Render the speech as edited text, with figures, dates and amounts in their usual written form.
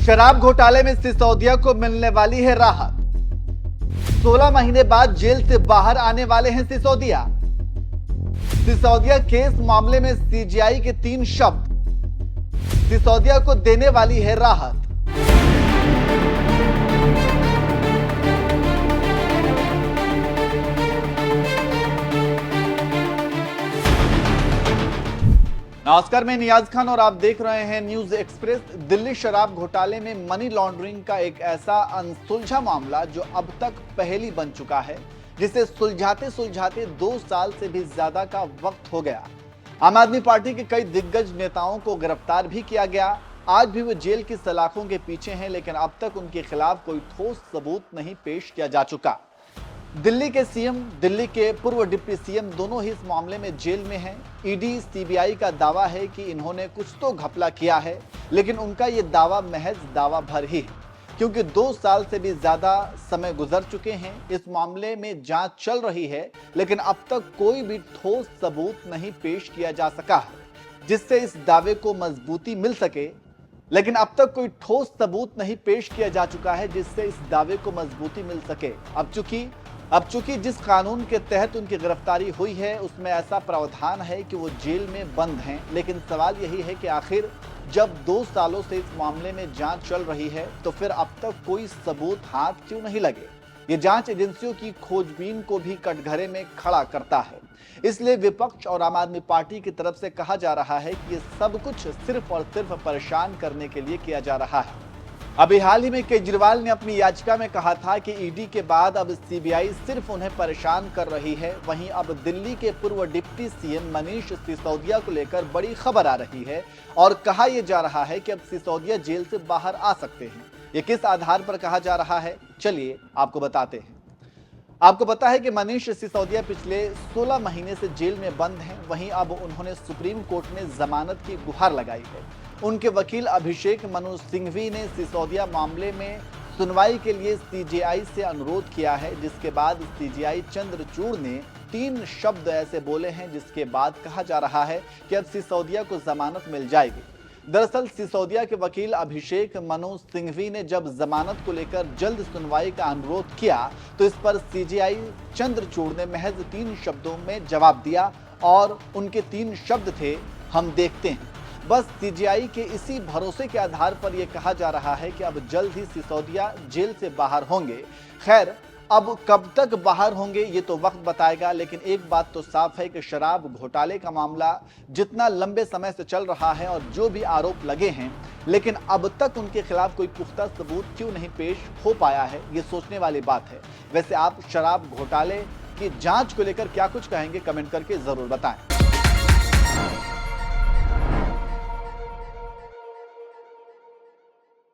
शराब घोटाले में सिसोदिया को मिलने वाली है राहत। 16 महीने बाद जेल से बाहर आने वाले हैं सिसोदिया। सिसोदिया केस मामले में सीजीआई के 3 शब्द सिसोदिया को देने वाली है राहत। नमस्कार, मैं नियाज खान और आप देख रहे हैं न्यूज एक्सप्रेस। दिल्ली शराब घोटाले में मनी लॉन्ड्रिंग का एक ऐसा अनसुलझा मामला जो अब तक पहेली बन चुका है, जिसे सुलझाते सुलझाते 2 साल से भी ज्यादा का वक्त हो गया। आम आदमी पार्टी के कई दिग्गज नेताओं को गिरफ्तार भी किया गया। आज भी वो जेल की सलाखों के पीछे हैं, लेकिन अब तक उनके खिलाफ कोई ठोस सबूत नहीं पेश किया जा चुका। दिल्ली के सीएम, दिल्ली के पूर्व डिप्टी सीएम दोनों ही इस मामले में जेल में हैं। ईडी, सीबीआई का दावा है कि इन्होंने कुछ तो घपला किया है, लेकिन उनका ये दावा महज दावा भर ही है, क्योंकि 2 साल से भी ज्यादा समय गुजर चुके हैं। इस मामले में जांच चल रही है, लेकिन अब तक कोई भी ठोस सबूत नहीं पेश किया जा सका है जिससे इस दावे को मजबूती मिल सके। लेकिन अब तक कोई ठोस सबूत नहीं पेश किया जा चुका है जिससे इस दावे को मजबूती मिल सके। अब चूंकि जिस कानून के तहत उनकी गिरफ्तारी हुई है उसमें ऐसा प्रावधान है कि वो जेल में बंद हैं, लेकिन सवाल यही है कि आखिर जब 2 सालों से इस मामले में जांच चल रही है तो फिर अब तक कोई सबूत हाथ क्यों नहीं लगे। ये जांच एजेंसियों की खोजबीन को भी कटघरे में खड़ा करता है। इसलिए विपक्ष और आम आदमी पार्टी की तरफ से कहा जा रहा है कि ये सब कुछ सिर्फ और सिर्फ परेशान करने के लिए किया जा रहा है। अभी हाल ही में केजरीवाल ने अपनी याचिका में कहा था कि ईडी के बाद अब सीबीआई सिर्फ उन्हें परेशान कर रही है। वहीं अब दिल्ली के पूर्व डिप्टी सीएम मनीष सिसोदिया को लेकर बड़ी खबर आ रही है और कहा यह जा रहा है कि अब सिसोदिया जेल से बाहर आ सकते हैं। ये किस आधार पर कहा जा रहा है, चलिए आपको बताते हैं। आपको पता है कि मनीष सिसोदिया पिछले 16 महीने से जेल में बंद हैं। वहीं अब उन्होंने सुप्रीम कोर्ट में जमानत की गुहार लगाई है। उनके वकील अभिषेक मनु सिंघवी ने सिसोदिया मामले में सुनवाई के लिए सीजीआई से अनुरोध किया है, जिसके बाद सीजीआई चंद्रचूड़ ने 3 शब्द ऐसे बोले हैं जिसके बाद कहा जा रहा है कि अब सिसोदिया को जमानत मिल जाएगी। दरअसल सिसोदिया के वकील अभिषेक मनु सिंघवी ने जब जमानत को लेकर जल्द सुनवाई का अनुरोध किया तो इस पर सीजीआई चंद्रचूड़ ने महज 3 शब्दों में जवाब दिया और उनके 3 शब्द थे, हम देखते हैं। बस सीजीआई के इसी भरोसे के आधार पर यह कहा जा रहा है कि अब जल्द ही सिसोदिया जेल से बाहर होंगे। खैर, अब कब तक बाहर होंगे ये तो वक्त बताएगा, लेकिन एक बात तो साफ है कि शराब घोटाले का मामला जितना लंबे समय से चल रहा है और जो भी आरोप लगे हैं, लेकिन अब तक उनके खिलाफ कोई पुख्ता सबूत क्यों नहीं पेश हो पाया है, ये सोचने वाली बात है। वैसे आप शराब घोटाले की जांच को लेकर क्या कुछ कहेंगे, कमेंट करके जरूर बताएं।